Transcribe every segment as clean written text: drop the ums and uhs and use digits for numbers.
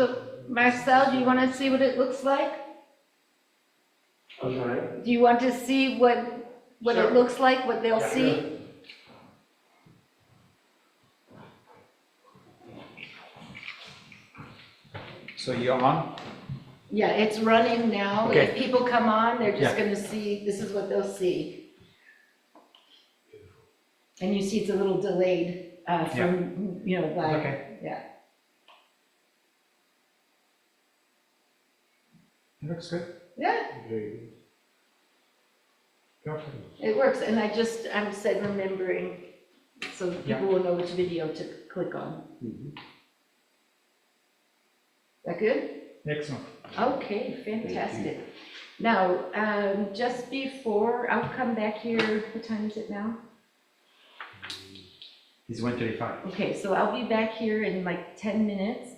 So, Marcel, do you want to see what it looks like? I'm sorry? Do you want to see what Sure. it looks like, what they'll Yeah, see? So you're on? Yeah, it's running now. Okay. If people come on, they're just Yeah. gonna see, this is what they'll see. And you see it's a little delayed, from, you know, by, Okay. yeah. It looks good. Yeah, Perfect. it works, and I'm said remembering, so Yeah. people will know which video to click on. That good? Excellent. Okay, fantastic. Now, just before, I'll come back here, what time is it now? It's 1:35. Okay, so I'll be back here in like 10 minutes.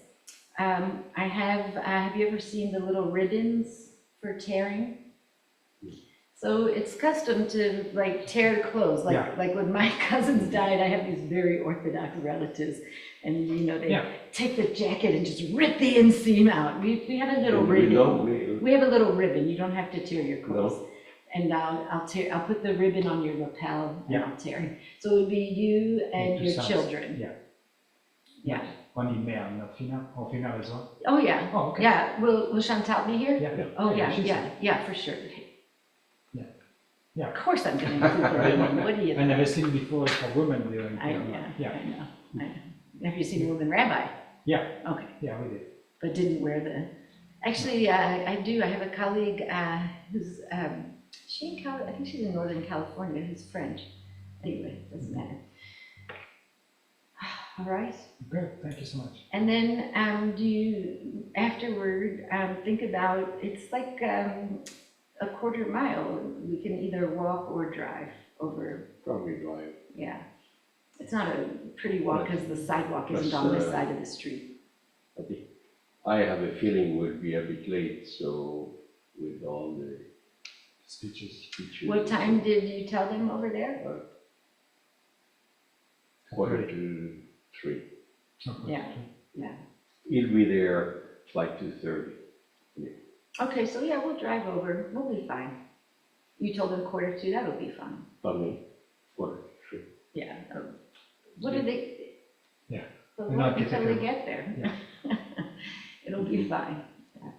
Have you ever seen the little ribbons for tearing? So it's custom to like tear clothes, Yeah. like when my cousins died, I have these very Orthodox relatives, and you know, they Yeah. take the jacket and just rip the inseam out. We have a little ribbon. We have a little ribbon, you don't have to tear your clothes. And I'll put the ribbon on your lapel and Yeah. I'll tear it. So it would be you and Two your sides. children. Yeah. Yeah. Only male, not female, or female as well? Oh, yeah. Oh, okay. Yeah, will Chantal be here? Yeah. Oh, yeah, she's- yeah, for sure. Yeah. Yeah. Of course I'm gonna include her in, what do you I think? never seen before for women doing. I Yeah. know. Have you seen a woman rabbi? Yeah. Okay, Yeah, we did. but didn't wear the, actually, I do, I have a colleague, who's, she in I think she's in Northern California, who's French. Anyway, doesn't matter. All right. Good, thank you so much. And then, do you, afterward, think about, it's like a quarter mile. We can either walk or drive over, Probably drive. yeah. It's not a pretty walk because the sidewalk isn't on this side of the street. I have a feeling we'll be a bit late, so with all the Speeches. speeches. What time did you tell them over there? 2:45. Yeah, yeah. He'll be there like 2:30. Okay, so yeah, we'll drive over. We'll be fine. You told them 1:45, that'll be fine. I mean, 2:45. Yeah. What do they? Yeah. So They're not wait until they getting- get there. It'll be fine. Yeah.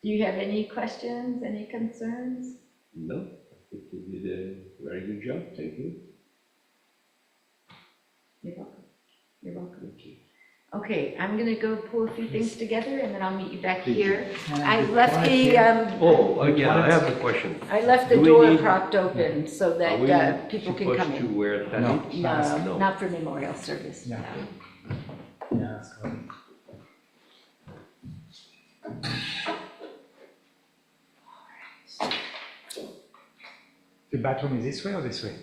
Do you have any questions, any concerns? No, I think you did a very good job. Thank you. You're welcome. You're welcome. Thank you. Okay, I'm gonna go pull a few things together and then I'll meet you back Thank you. here. And I the left quiet the, here. Oh, yeah, I have a question. I left the Do we door need- propped open so Are we that people can come supposed to in. wear that? No. No, No. not for memorial service. Yeah. no. Yeah, that's good. The bathroom is this way or this way?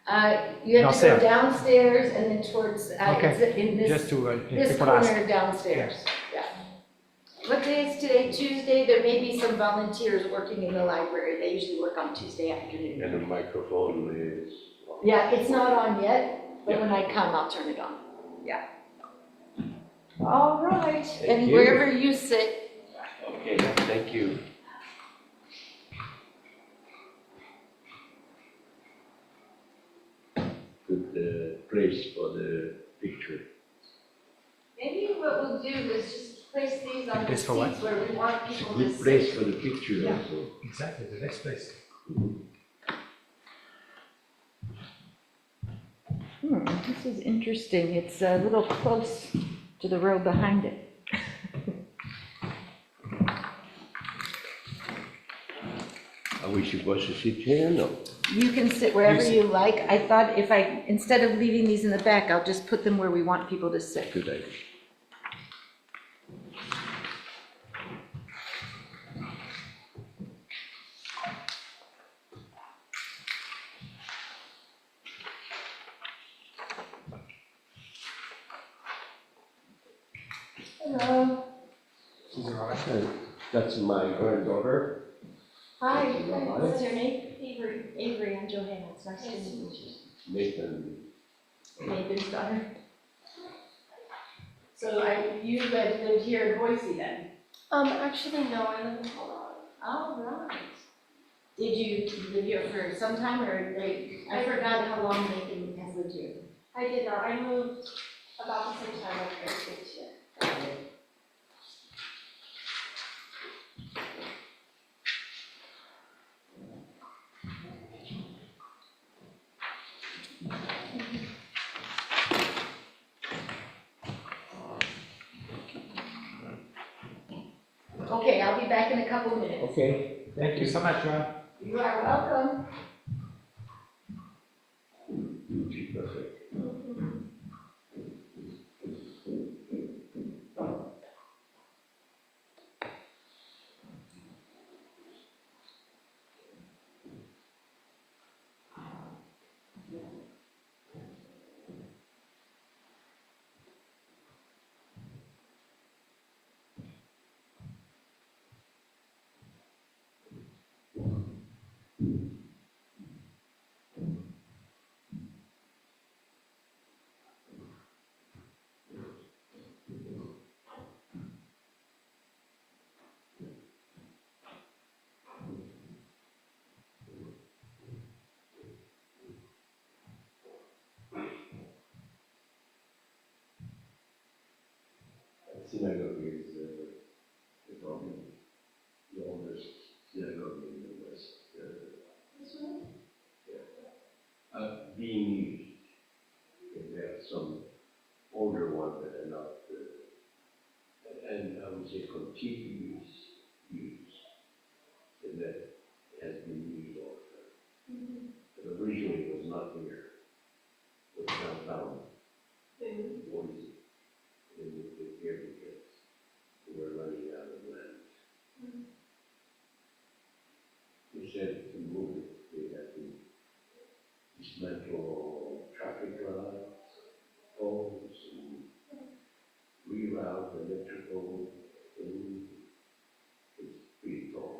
You have to go Downstairs. downstairs and then towards, Okay. it's in Just this, to, this people ask. corner downstairs. Yeah. What day is today? Tuesday? There may be some volunteers working in the library. They usually work on Tuesday afternoon. And the microphone is. Yeah, it's not on yet, but Yeah. when I come, I'll turn it on. Yeah. All right, and you. wherever you sit, Okay, thank you. Good place for the picture. maybe what we'll do is just place these on the Place seats for what? where we want It's a people to good sit. place for the picture Yeah. also. Exactly, the next place. This is interesting. It's a little close to the row behind it. Are we supposed to sit here? No. You can sit wherever You sit. you like. I thought if I, instead of leaving these in the back, I'll just put them where we want people to sit. Good idea. Hello. Is it all right? That's my granddaughter. Hi. What's your name? Avery, I'm Johanna, it's nice to meet you. Nathan. Nathan's daughter. You have lived here in Boise then? Actually, no, I live in Colorado. All right. Did you live here for some time or I forgot how long Nathan has lived here. I did not. I moved about the same time my parents moved here. Okay, I'll be back in a couple minutes. Okay. Thank you so much, Joanne. You are welcome. Perfect. Synagogue is probably the oldest synagogue in the West. This one? Being used. And there are some older ones that are not, and I would say continuous use, and that has been used all the time. But originally it was not here. It was downtown, Boise. They moved it here because we were running out of land. They said to move it, they had to dismantle traffic lights, poles, and reroute electrical things. It's pretty tall.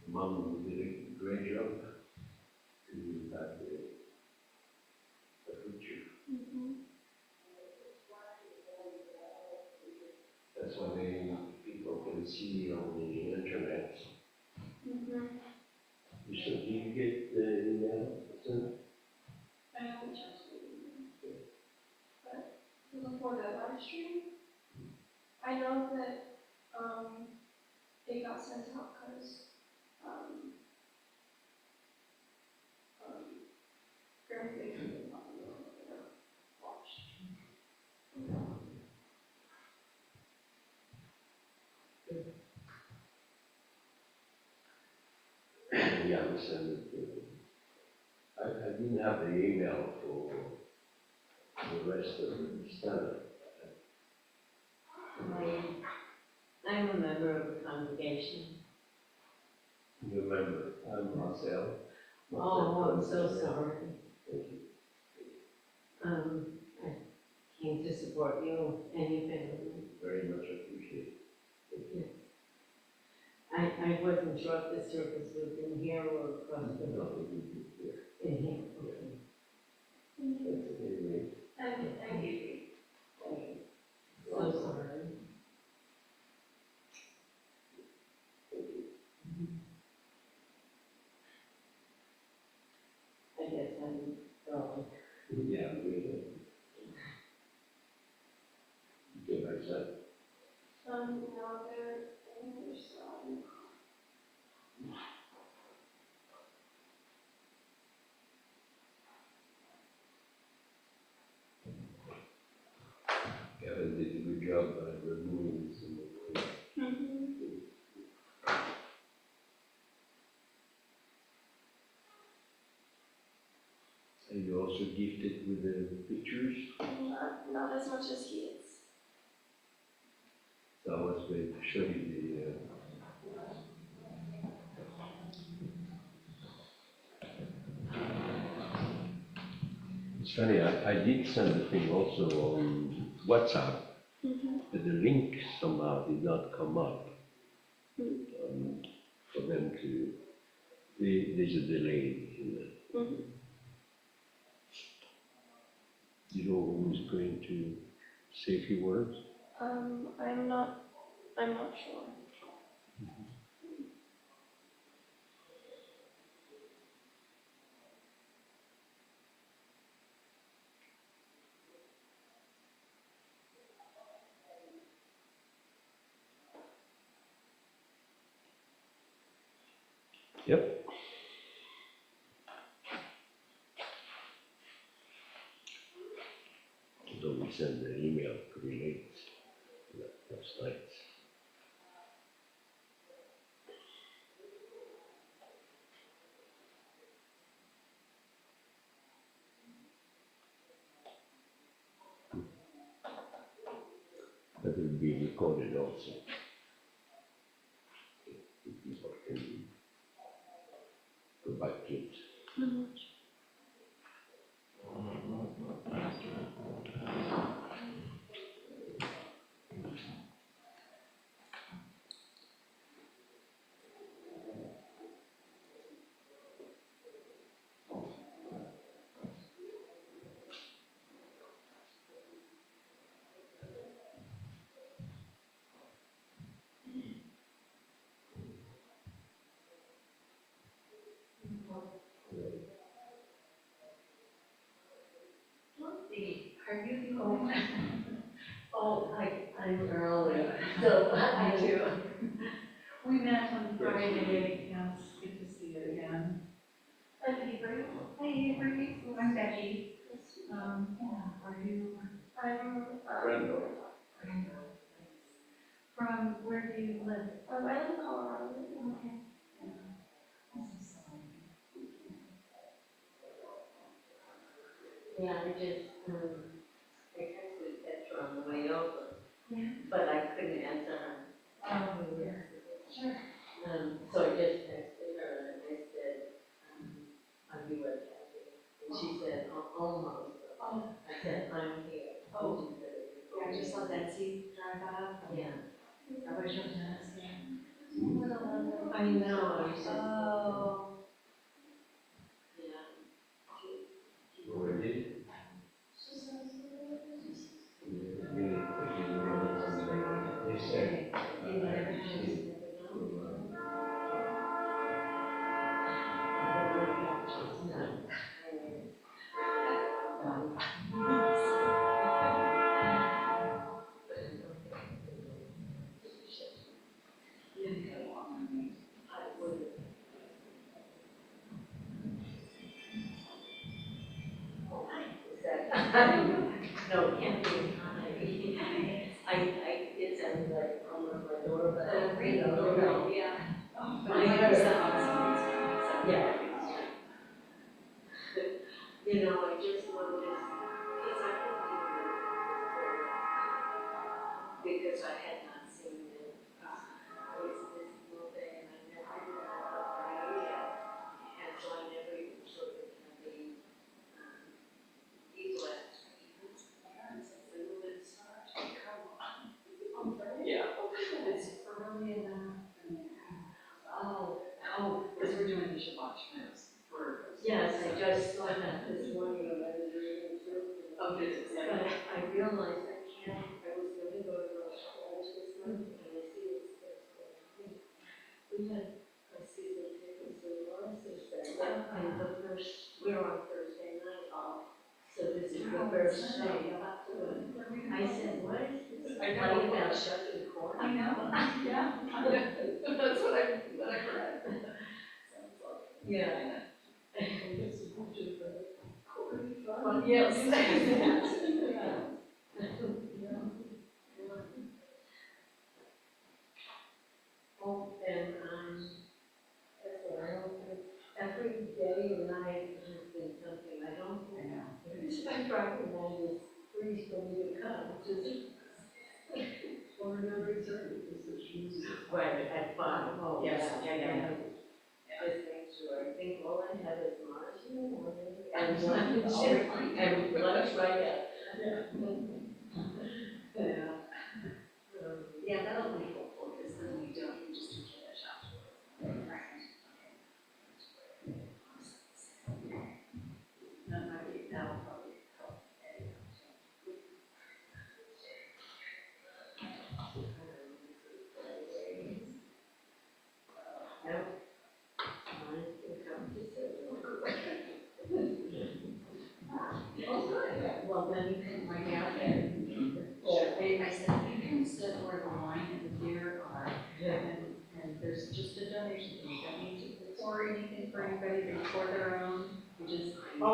Mom did a great job to have the future. That's why people can see on the internet. So do you get the email? I haven't checked it. But before the live stream, I know that they got sent out because grandkids didn't watch. Yeah, we send it. I didn't have the email for the rest of the study. I'm a member of the congregation. You remember, I'm Marcel. Oh, I'm so sorry. Thank you. I came to support you and your family. Very much appreciated. Thank you. I wasn't sure if the service was in here or across the road. No, it would be here. In here, okay. That's okay, great. I agree. So sorry. I guess I'm going. Yeah, we get my son. No, they're still on. Kevin did a good job by removing some of the. And you also gifted with the pictures. Not as much as he is. So I was going to show you the. It's funny, I did send the thing also on WhatsApp, but the link somehow did not come up for them to. There's a delay in that. Mhm. You know who's going to say a few words? I'm not sure. Yep. Although we sent an email pretty late last night. That will be recorded also. If people can go back to it. Are you home? Oh, I'm early, so I too. We met on Friday, yes, good to see you again. I'm Avery. Hi Avery, I'm Becky. Yeah, are you? I'm Brando. From where do you live? I live in Colorado. Okay. Yeah. I'm so sorry. Yeah, I texted Petra on the way over, Yeah. but I couldn't answer her. Yeah. Sure. So I just texted her and I said, are you at Hadria? And she said, almost. Oh. I said, I'm here. Oh. She said, Yeah, I just saw Betsy drive up. yeah. I was just asking. I know, I said, Oh. yeah. Already? They said, You never just never know. No, it can't be high. It sounds like almost my doorbell. Doorbell, yeah. Yeah. You know, I just noticed, because I didn't because I had not seen it. I was this little day and I never even woke up right yet. And so I never even sort of had the, easel at. Yeah. It's early enough. Oh, Because we're doing the Shabbat Shmos for. yes, I just saw that this morning when I was reading through. Oh, it's But exciting. I realized I was gonna go to Rosh College this month, and I see it's we had a season tickets to the Morris's there, and the first, we're on Thursday night off, so this is the first day. I said, what is this? I know. Like about shucking corn? I know, yeah. That's what I read. Sounds like. Yeah. Yes. Oh, and, that's what I don't think, every day and night has been something, I don't I think. know. I drive along this freeze for me to come, which is. Or no return, because the shoes. Right, at 5. Oh, Yes, yeah. Just make sure, I think all I have is Mars in the morning and lunch, and lunch right at. Yeah. Yeah, that'll be helpful, because then you just finish afterwards. Right.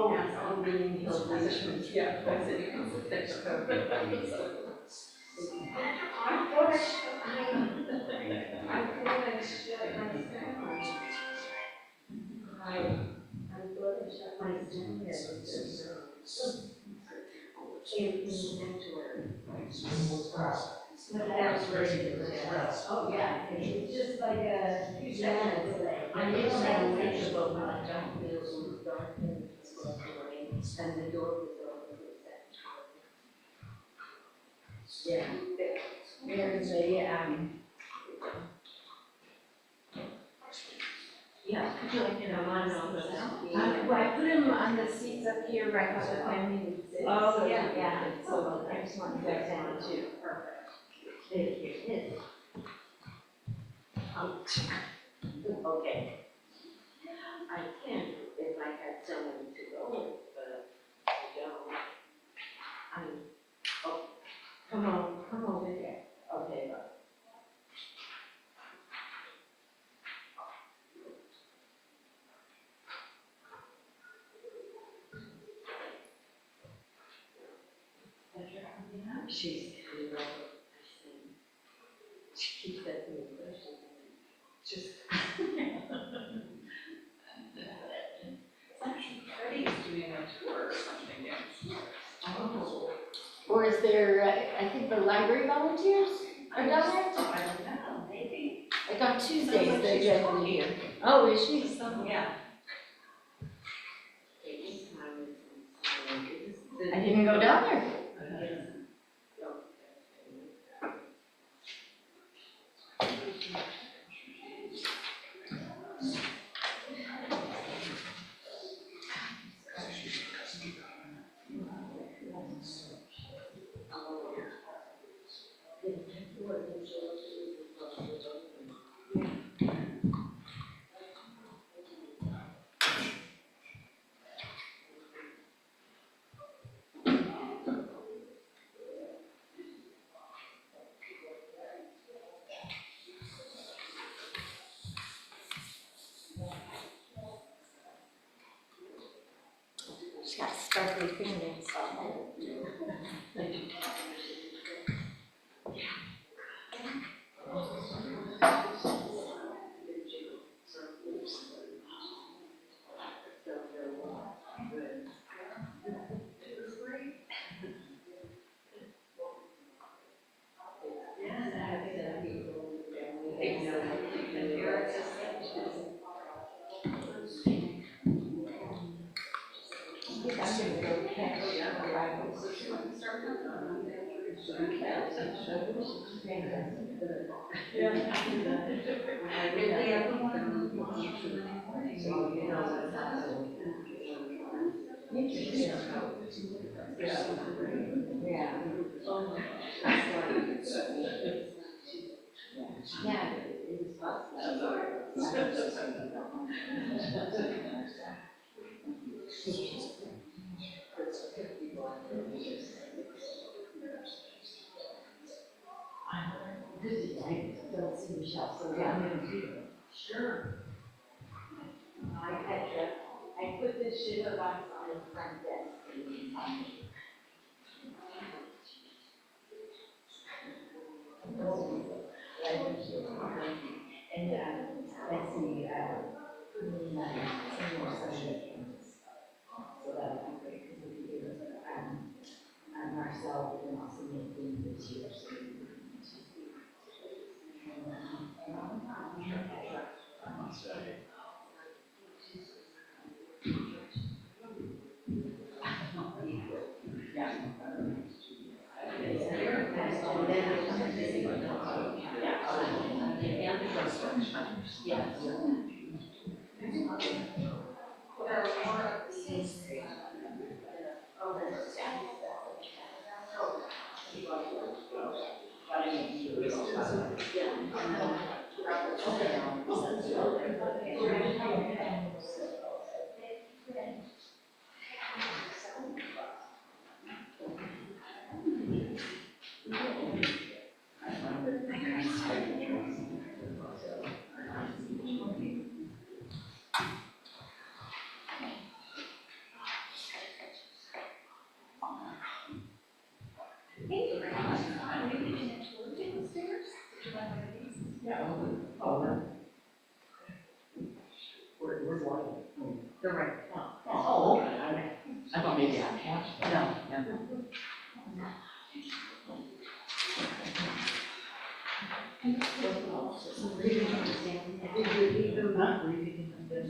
Oh, I'm being held. Yeah, I said you can sit there. I thought I shut my stand. I thought I shut my stand there. In the sanctuary. But that was very good. Oh, yeah. It's just like a, yeah, it's like, I live in a lake above my job, it was dark and it was rain, and the door was open. Yeah. There's a, Yeah. Would you like to know mine on the well, I put them on the seats up here right by the family would sit. Oh, so- yeah. Yeah, so I just want you guys to have it too. Thank you. Okay. I can if I had someone to go with, but I don't. Oh, come over here. Okay, look. She's kind of, she keeps asking me questions. Just. Freddie's doing a tour or something, yeah. Oh. Or is there, I think the library volunteers are down there? I don't know, maybe. Like on Tuesdays, Sounds like they're she's generally working. here. Oh, is she? Yeah. I didn't go down there. She's got sparkly fingernails. I'm gonna go catch the rivals. Yeah. Yeah. Don't see Michelle, so yeah. Sure. I put this shit box on the front desk. And, let's see, put me in my senior associate. So that would be great, because we could give, Marcel, we can also make them this year, so. Where's Lyle? The right, Oh, okay, I thought maybe I had. no, no.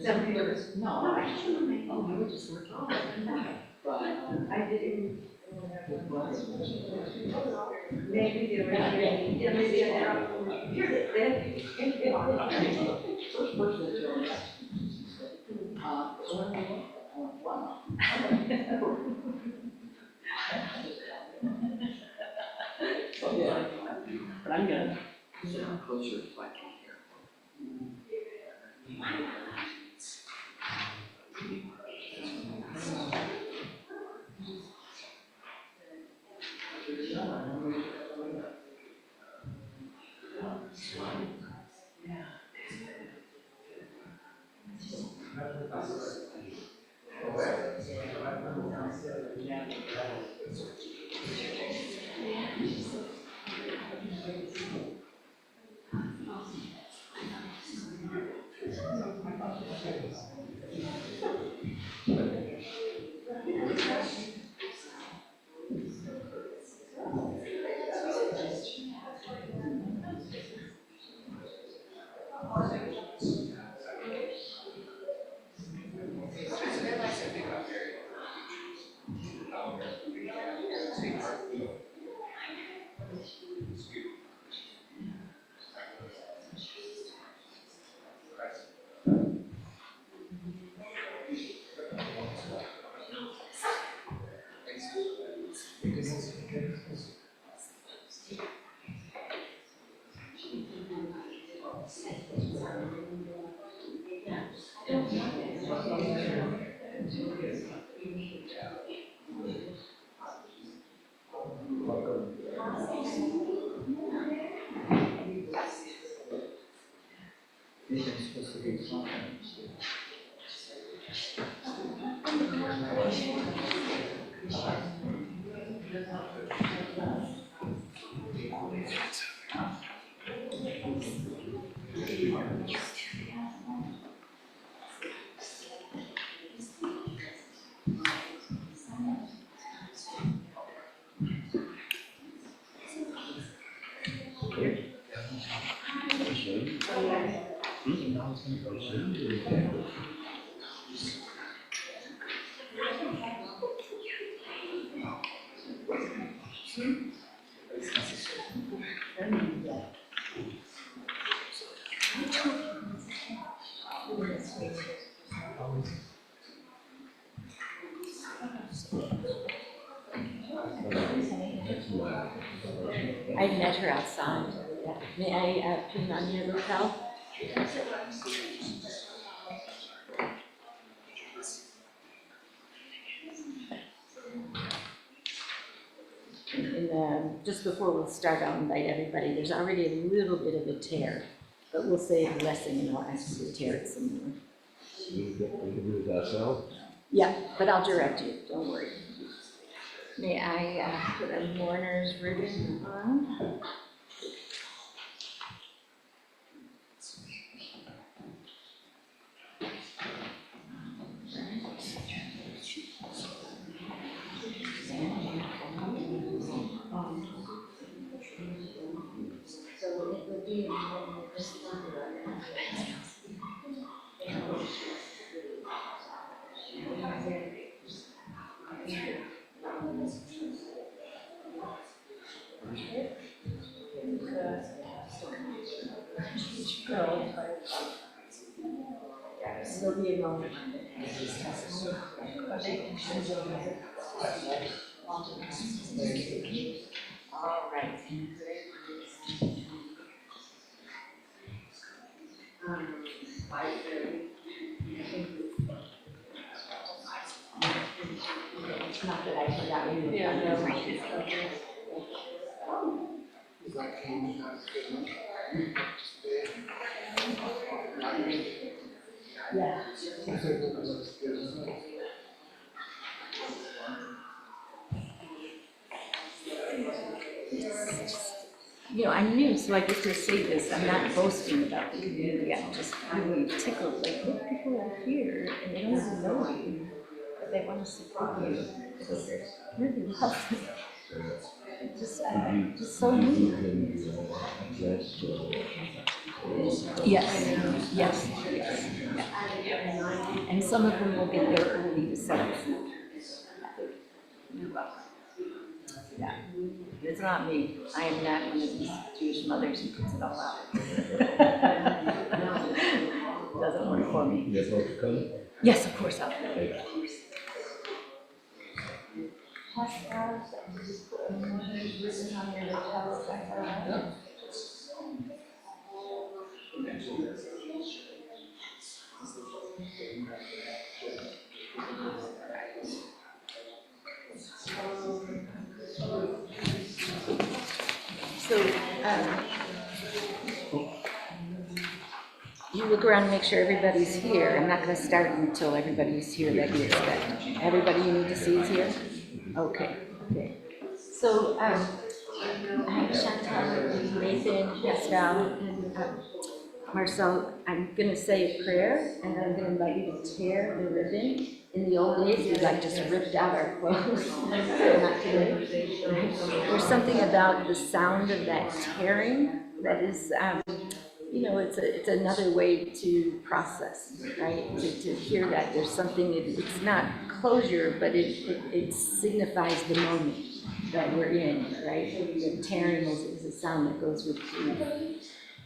Some people, No, I shouldn't. Oh, you were just working. But, I didn't, his brother. maybe they were, yeah, maybe I don't. Here's it. First person that joined us. Wow. So, yeah, but I'm gonna sit down closer so I can hear. I met her outside. May I pin on your lapel? Just before we'll start, I'll invite everybody. There's already a little bit of a tear, but we'll say a blessing and I'll ask you to tear it some more. We can do it ourselves. Yeah, but I'll direct you, don't worry. May I put a mourner's ribbon on? So it would be a more responsible. There'll be a moment. All right. Not that I forgot you. Yeah. you know, I'm new, so I get to say this, I'm not boasting about the community, I'm just really tickled, like, look, people are here, and they don't even know you, but they want to support you, because they're really lovely. Just so neat. Yes, yes, yes, yeah. And some of them will get there early to set up food. You're welcome. Yeah, it's not me. I am not one of these Jewish mothers who puts it all out. Doesn't work for me. You're supposed to come? Yes, of course I'll. So, you look around and make sure everybody's here. I'm not gonna start until everybody's here that you expect. Everybody you need to see is here? Okay, okay. So, Chantal, Nathan, Pascal, and Marcel, I'm gonna say a prayer, and then I'm gonna invite you to tear the ribbon. In the old days, we like just ripped out our clothes. Not today. There's something about the sound of that tearing that is, you know, it's another way to process, right? To hear that there's something, it's not closure, but it signifies the moment that we're in, right? The tearing is a sound that goes with grief.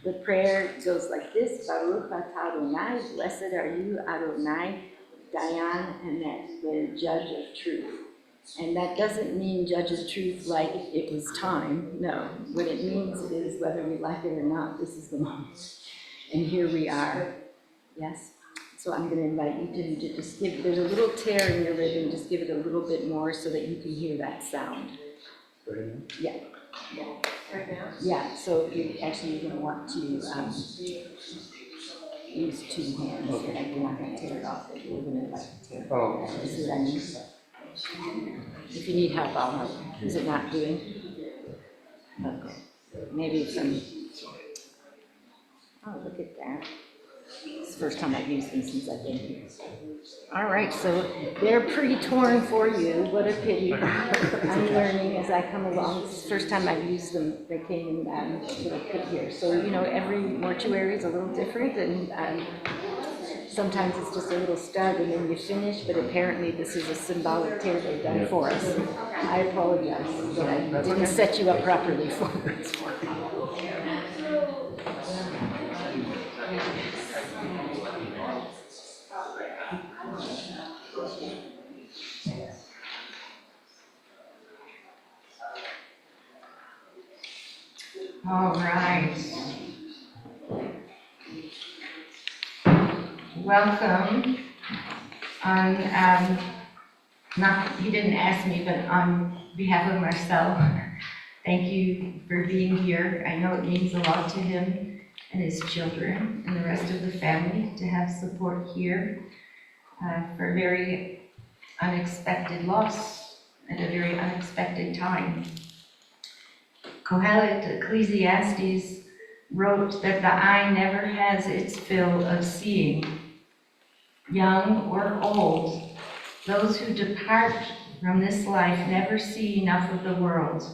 The prayer goes like this: Baruch atah Adonai, blessed are you, Adonai, Dayan, and that the judge of truth. And that doesn't mean judge of truth like it was time. No, what it means is whether we like it or not, this is the moment. And here we are. Yes? So I'm going to invite you to just give, there's a little tear in your ribbon, just give it a little bit more so that you can hear that sound. Yeah. Yeah. Right now? Yeah, so you actually you're going to want to use two hands. Okay. Like you're not going to tear it off, but you're going to like tear it off. You see what I mean? If you need help, I'll help. Is it not doing? Okay. Maybe some. Oh, look at that. It's the first time I've used them since I've been here. All right, so they're pretty torn for you. What a pity. I'm learning as I come along. It's the first time I've used them. They came and sort of put here. So, you know, every mortuary is a little different, and sometimes it's just a little stud and then you finish, but apparently this is a symbolic tear they've done for us. I apologize that I didn't set you up properly for it. All right. Welcome. He didn't ask me, but on behalf of Marcel, thank you for being here. I know it means a lot to him and his children and the rest of the family to have support here for a very unexpected loss at a very unexpected time. Kohelet Ecclesiastes wrote that the eye never has its fill of seeing. Young or old, those who depart from this life never see enough of the world,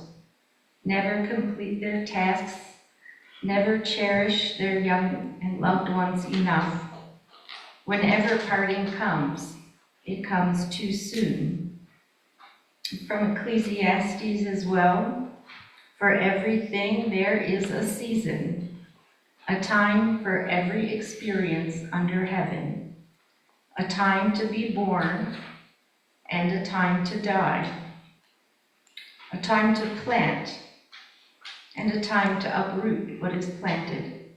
never complete their tasks, never cherish their young and loved ones enough. Whenever parting comes, it comes too soon. From Ecclesiastes as well, for everything there is a season, a time for every experience under heaven, a time to be born and a time to die, a time to plant and a time to uproot what is planted,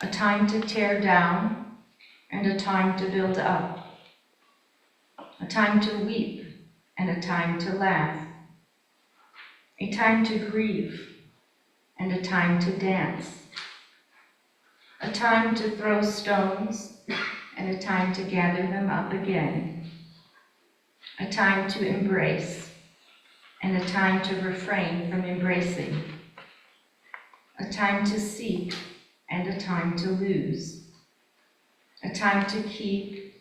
a time to tear down and a time to build up, a time to weep and a time to laugh, a time to grieve and a time to dance, a time to throw stones and a time to gather them up again, a time to embrace and a time to refrain from embracing, a time to seek and a time to lose, a time to keep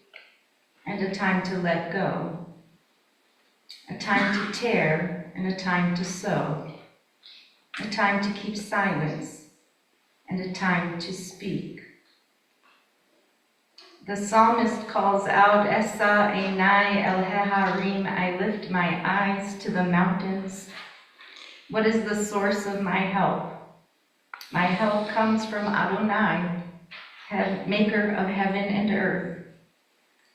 and a time to let go, a time to tear and a time to sow, a time to keep silence and a time to speak. The psalmist calls out, Esa einai el heharim, I lift my eyes to the mountains. What is the source of my help? My help comes from Adonai, maker of heaven and earth.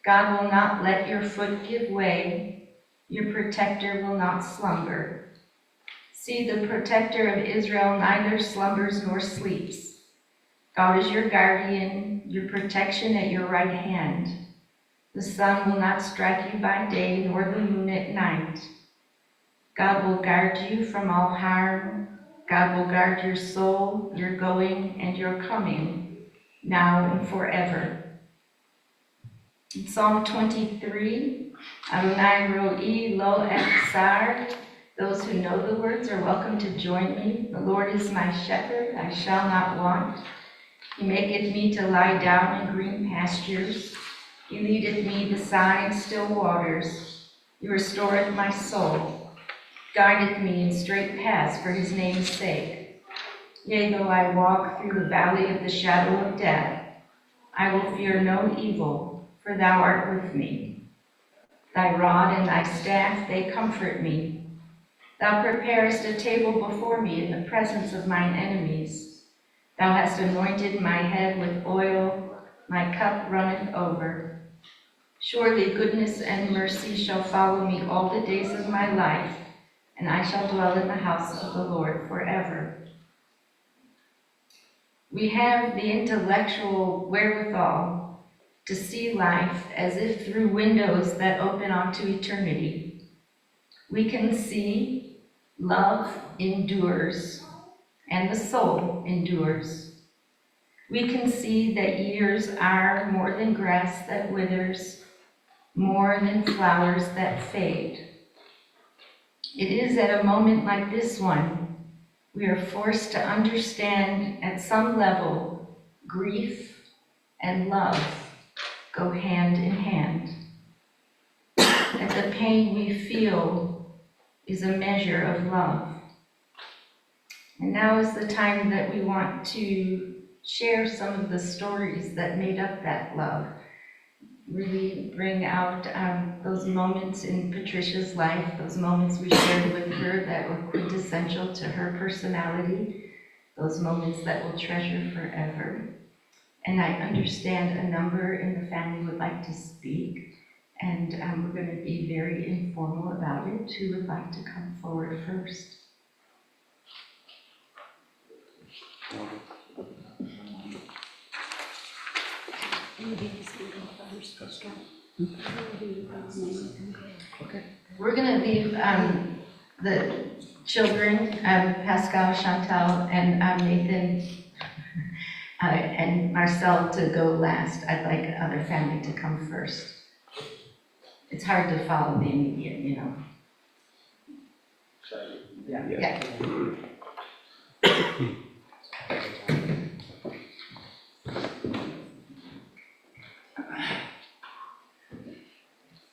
God will not let your foot give way. Your protector will not slumber. See, the protector of Israel neither slumbers nor sleeps. God is your guardian, your protection at your right hand. The sun will not strike you by day, nor the moon at night. God will guard you from all harm. God will guard your soul, your going and your coming, now and forever. In Psalm 23, Adonai ro'i lo echsar. Those who know the words are welcome to join me. The Lord is my shepherd, I shall not want. He maketh me to lie down in green pastures. He leadeth me beside still waters. He restoreth my soul. Guideth me in straight paths for his name's sake. Yea, though I walk through the valley of the shadow of death, I will fear no evil, for thou art with me. Thy rod and thy staff, they comfort me. Thou preparest a table before me in the presence of mine enemies. Thou hast anointed my head with oil, my cup runneth over. Surely goodness and mercy shall follow me all the days of my life, and I shall dwell in the house of the Lord forever. We have the intellectual wherewithal to see life as if through windows that open onto eternity. We can see love endures, and the soul endures. We can see that years are more than grass that withers, more than flowers that fade. It is at a moment like this one, we are forced to understand at some level, grief and love go hand in hand. That the pain we feel is a measure of love. And now is the time that we want to share some of the stories that made up that love. Really bring out those moments in Patricia's life, those moments we shared with her that were quintessential to her personality, those moments that we'll treasure forever. And I understand a number in the family would like to speak, and we're going to be very informal about it. Who would like to come forward first? We're going to leave the children, Pascal, Chantal, and Nathan, and Marcel to go last. I'd like other family to come first. It's hard to follow the immediate, you know. Yeah.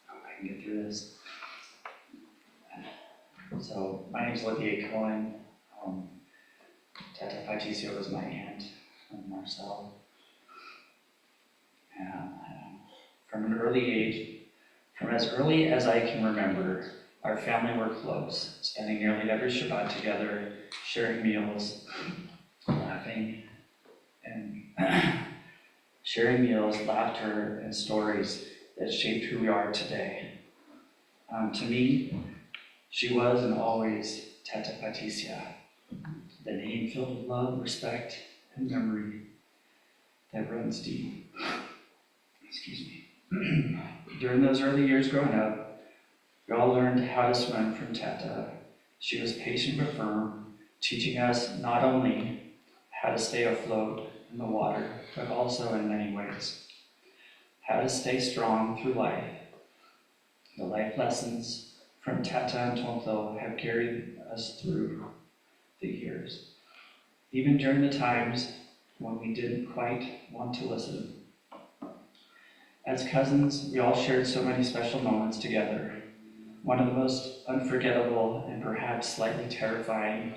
I can get through this. So, my name's Cohen. Tata Patricia was my aunt, and Marcel. And from an early age, from as early as I can remember, our family were close, spending nearly every Shabbat together, sharing meals, laughing, and sharing meals, laughter, and stories that shaped who we are today. To me, she was and always Tata Patricia, the name filled with love, respect, and memory that runs deep. Excuse me. During those early years growing up, we all learned how to swim from Tata. She was patient but firm, teaching us not only how to stay afloat in the water, but also in many ways, how to stay strong through life. The life lessons from Tata and Tonto have carried us through the years. even during the times when we didn't quite want to listen. As cousins, we all shared so many special moments together. One of the most unforgettable and perhaps slightly terrifying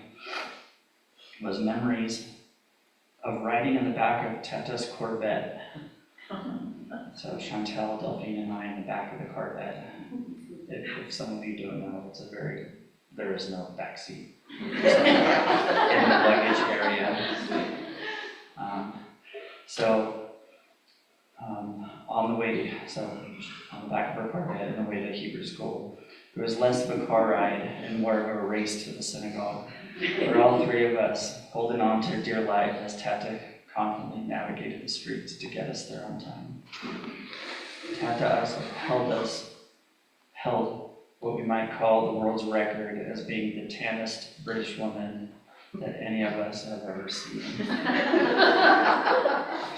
was memories of riding in the back of Tata's Corvette. So Chantel, Delphine, and I in the back of the Corvette. If some of you don't know, there is no backseat in the luggage area. On the back of our Corvette on the way to Hebrew school, it was less of a car ride and more of a race to the synagogue, where all three of us holding on to dear life as Tata confidently navigated the streets to get us there on time. Tata held what we might call the world's record as being the tannest British woman that any of us have ever seen.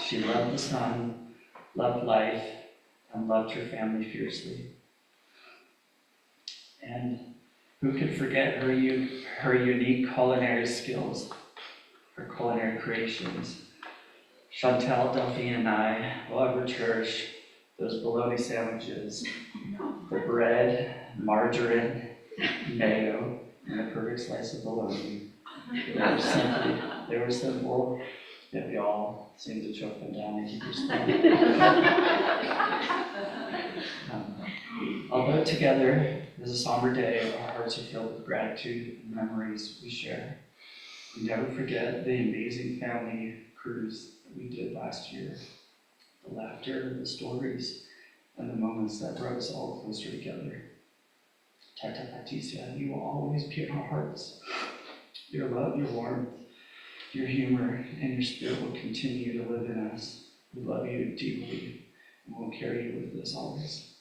She loved the sun, loved life, and loved her family fiercely. And who could forget her unique culinary skills, her culinary creations. Chantel, Delphine, and I will ever cherish those bologna sandwiches, the bread, margarine, mayo, and a perfect slice of bologna. They were simple, yet we all seemed to choke them down and keep her Although together is a somber day, our hearts are filled with gratitude and memories we share. We never forget the amazing family cruise that we did last year. The laughter, the stories, and the moments that brought us all closer together. Tata Patricia, you will always be in our hearts. Your love, your warmth, your humor, and your spirit will continue to live in us. We love you deeply, and we'll carry you with us always.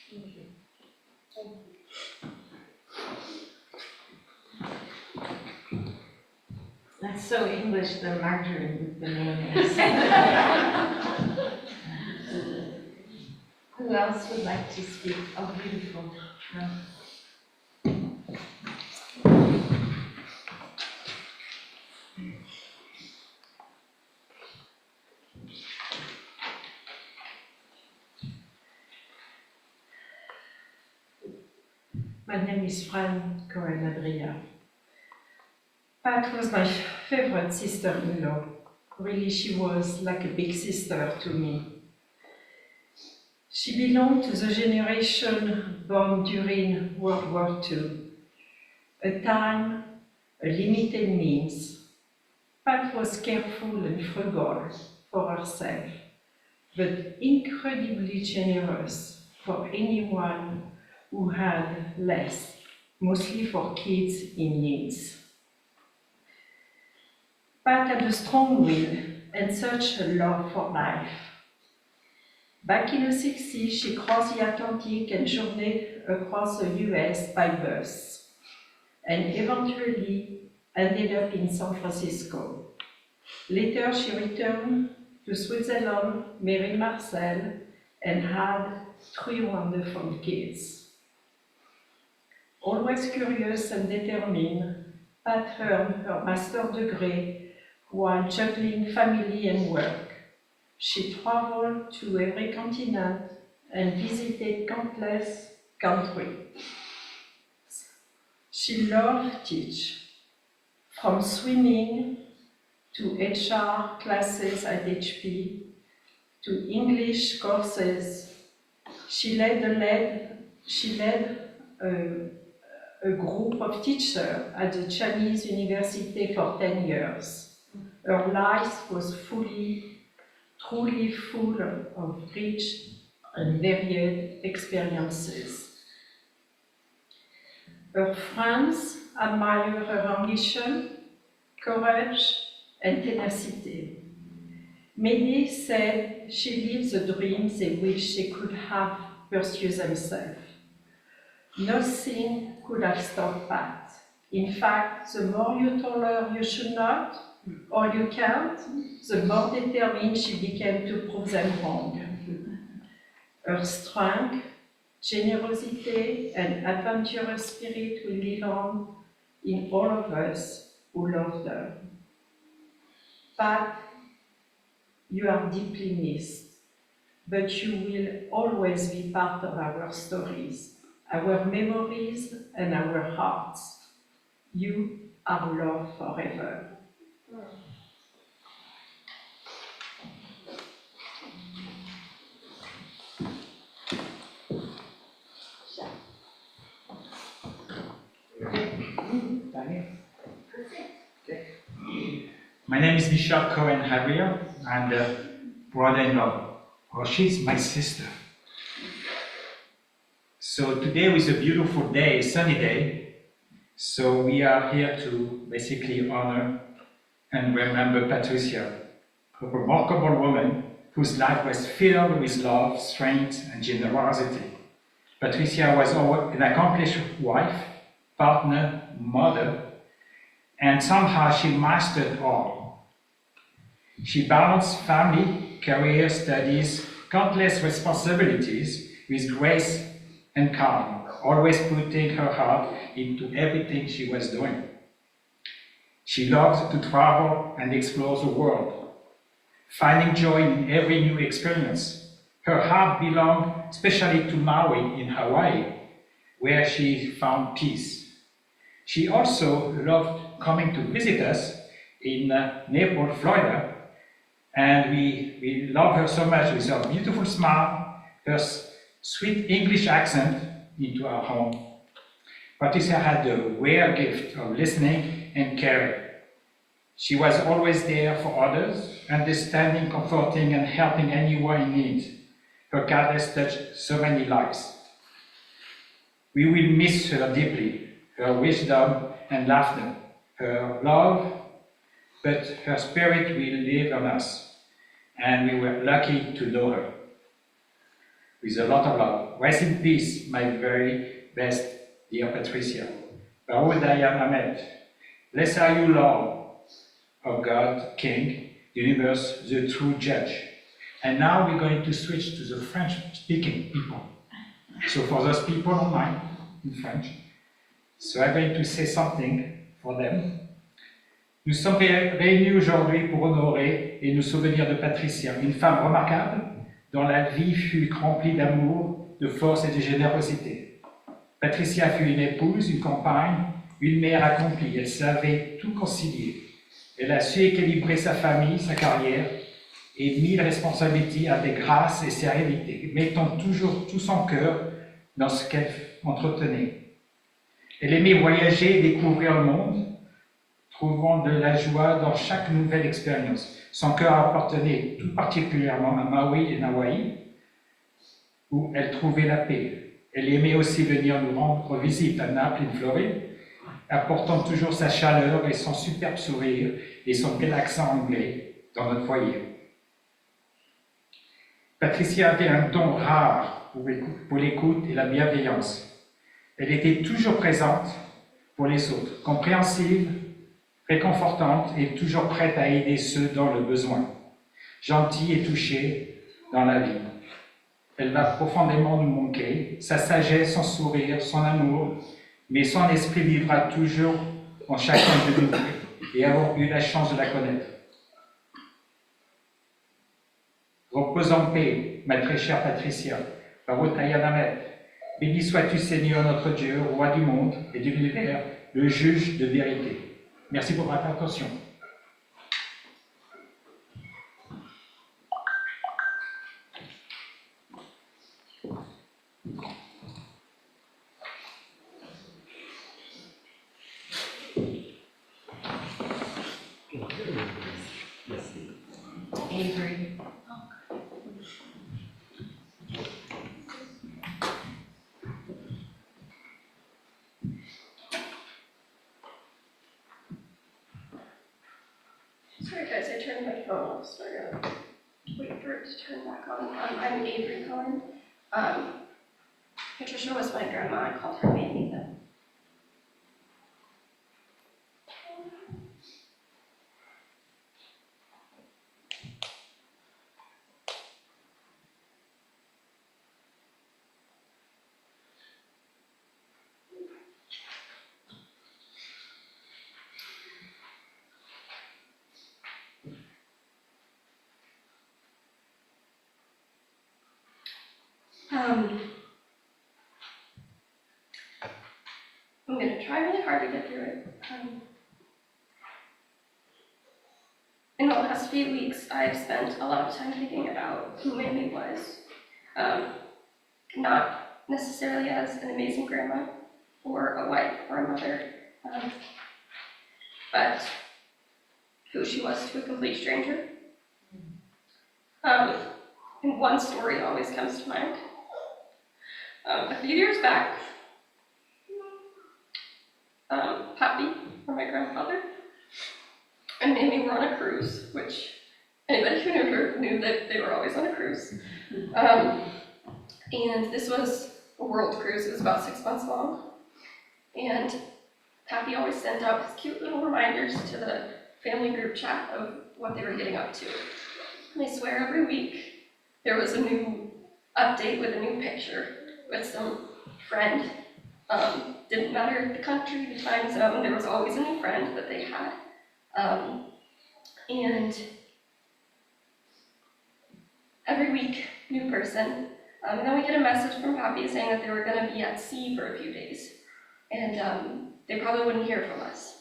Thank you. That's so English, the margarine with the mayonnaise. Who else would like to speak? Oh, beautiful. No. My name is Fran Cohen Hadria. Pat was my favorite sister-in-law. Really, she was like a big sister to me. She belonged to the generation born during World War II, a time, a limited means. Pat was careful and frugal for herself, but incredibly generous for anyone who had less, mostly for kids in needs. Pat had a strong will and such a love for life. Back in the 60s, she crossed the Atlantic and journeyed across the US by bus, and eventually ended up in San Francisco. Later, she returned to Switzerland, married Marcel, and had 3 wonderful kids. Always curious and determined, Pat earned her master's degree while juggling family and work. She traveled to every continent and visited countless countries. She loved to teach, from swimming to HR classes at HP to English courses. She led a group of teachers at the Chinese University for 10 years. Her life was truly full of rich and varied experiences. Her friends admire her ambition, courage, and tenacity. Many said she lived the dreams they wish they could have pursued themselves. Nothing could have stopped Pat. In fact, the more you told her you should not, or you can't, the more determined she became to prove them wrong. Her strength, generosity, and adventurous spirit will live on in all of us, who loved her. Pat, you are deeply missed, but you will always be part of our stories, our memories, and our hearts. You are loved forever. My name is Cohen Hadria. I'm the brother-in-law. Well, she's my sister. So today is a beautiful day, a sunny day. So we are here to basically honor and remember Patricia, a remarkable woman whose life was filled with love, strength, and generosity. Patricia was an accomplished wife, partner, mother, and somehow she mastered all. She balanced family, career, studies, countless responsibilities with grace and calm, always putting her heart into everything she was doing. She loved to travel and explore the world, finding joy in every new experience. Her heart belonged especially to Maui in Hawaii, where she found peace. She also loved coming to visit us in Naples, Florida, and we love her so much with her beautiful smile, her sweet English accent into our home. Patricia had the rare gift of listening and caring. She was always there for others, understanding, comforting, and helping anyone in need. Her kindness touched so many lives. We will miss her deeply, her wisdom and laughter, her love, but her spirit will live on us, and we were lucky to know her. With a lot of love. Rest in peace, my very best dear Patricia. Baruch Dayan Amet. Blessed are you, Lord of God, King, the universe, the true judge. And now we're going to switch to the French-speaking people. So for those people online, in French, so I'm going to say something for them. Nous sommes réunis aujourd'hui pour honorer et nous souvenir de Patricia, une femme remarquable dont la vie fut remplie d'amour, de force et de générosité. Patricia fut une épouse, une compagne, une mère accomplie. Elle savait tout concilier. Elle a su équilibrer sa famille, sa carrière et mille responsabilités avec grâce et sérénité, mettant toujours tout son cœur dans ce qu'elle entretenait. Elle aimait voyager et découvrir le monde, trouvant de la joie dans chaque nouvelle expérience. Son cœur appartenait tout particulièrement à Maui et Hawaï, où elle trouvait la paix. Elle aimait aussi venir nous rendre visite à Naples, en Floride, apportant toujours sa chaleur et son superbe sourire et son bel accent anglais dans notre foyer. Patricia avait un don rare pour l'écoute et la bienveillance. Elle était toujours présente pour les autres, compréhensive, réconfortante et toujours prête à aider ceux dans le besoin, gentille et touchée dans la vie. Elle va profondément nous manquer, sa sagesse, son sourire, son amour, mais son esprit vivra toujours en chacun de nous et avoir eu la chance de la connaître. Repose en paix, ma très chère Patricia, Baruch Dayan Amet. Béni sois-tu, Seigneur notre Dieu, roi du monde et de l'univers, le juge de vérité. Merci pour votre attention. Avery. Sorry guys, I turned my phone off, so I gotta wait for it to turn back on. I'm Avery Cohen. Patricia was my grandma, I called her Mamie then. I'm gonna try really hard to get through it. In the last few weeks, I've spent a lot of time thinking about who Mamie was. Not necessarily as an amazing grandma, or a wife, or a mother, but who she was to a complete stranger. And one story always comes to mind. A few years back, Pappy, or my grandfather, and Mamie were on a cruise, which anybody who knew that they were always on a cruise. And this was a world cruise. It was about 6 months long. And Pappy always sent out his cute little reminders to the family group chat of what they were getting up to. And I swear every week there was a new update with a new picture with some friend. Didn't matter the country, the time zone, there was always a new friend that they had. And every week, new person. And then we get a message from Pappy saying that they were going to be at sea for a few days. And they probably wouldn't hear from us.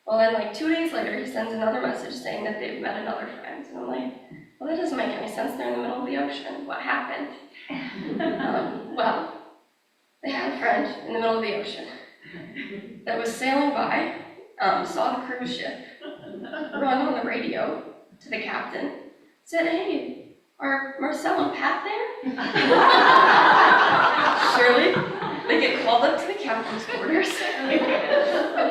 Well, then like 2 days later, he sends another message saying that they've met another friend. And I'm like, well, that doesn't make any sense. They're in the middle of the ocean. What happened? Well, they had a friend in the middle of the ocean that was sailing by, saw the cruise ship, run on the radio to the captain, said, hey, are Marcel and Pat there? Surely, they get called up to the captain's quarters, and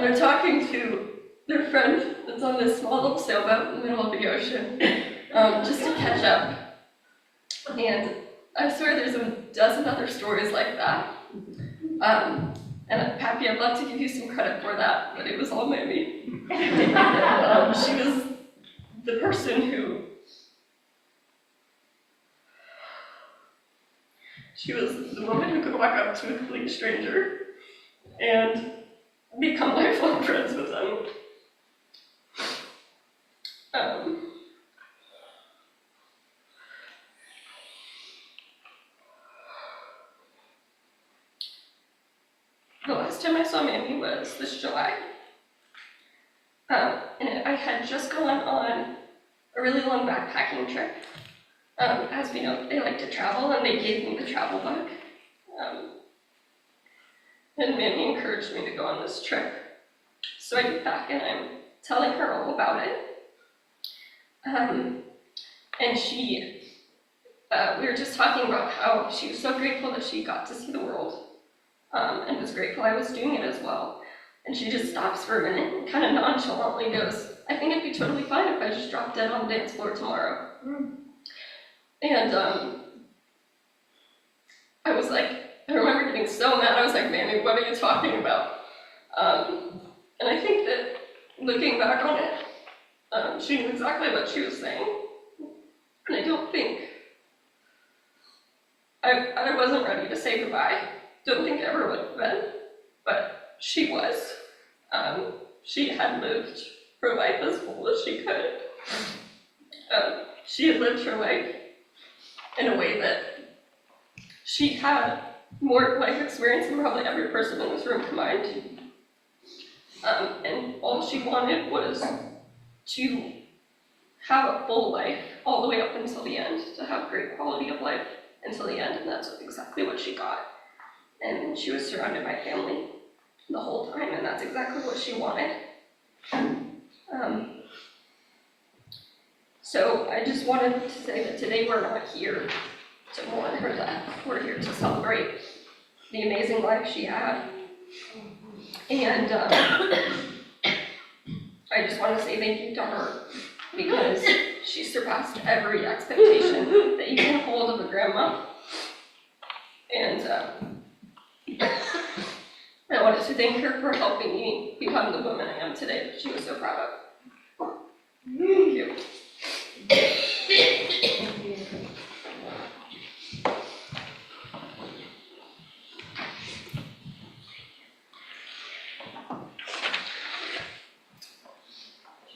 they're talking to their friend that's on this small little sailboat in the middle of the ocean, just to catch up. And I swear there's a dozen other stories like that. And Pappy, I'd love to give you some credit for that, but it was all Mamie. She was the person who, she was the woman who could walk up to a complete stranger and become lifelong friends with them. The last time I saw Mamie was this July. And I had just gone on a really long backpacking trip. As we know, they like to travel, and they gave me the travel bug. And Mamie encouraged me to go on this trip. So I get back and I'm telling her all about it. And we were just talking about how she was so grateful that she got to see the world. And was grateful I was doing it as well. And she just stops for a minute and kind of nonchalantly goes, I think it'd be totally fine if I just dropped dead on the dance floor tomorrow. And I was like, I remember getting so mad, I was like, Mamie, what are you talking about? And I think that looking back on it, she knew exactly what she was saying. And I don't think, I wasn't ready to say goodbye. Don't think I ever would have been, but she was. She had lived her life as full as she could. She had lived her life in a way that she had more life experience than probably every person in this room combined. And all she wanted was to have a full life all the way up until the end, to have great quality of life until the end, and that's exactly what she got. And she was surrounded by family the whole time, and that's exactly what she wanted. So I just wanted to say that today we're not here to mourn her death. We're here to celebrate the amazing life she had. And I just want to say thank you to her, because she surpassed every expectation that you can hold of a grandma. And I wanted to thank her for helping me become the woman I am today that she was so proud of. Thank you.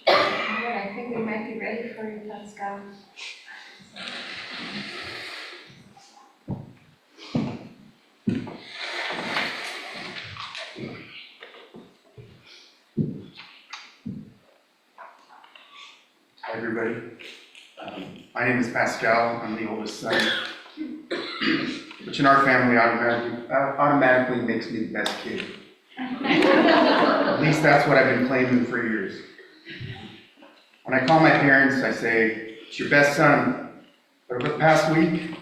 Alright, I think we might be ready for you, Pascal. everybody. My name is Pascal. I'm the oldest son, which in our family automatically makes me the best kid. At least that's what I've been claiming for years. When I call my parents, I say, "It's your best son." But over the past week,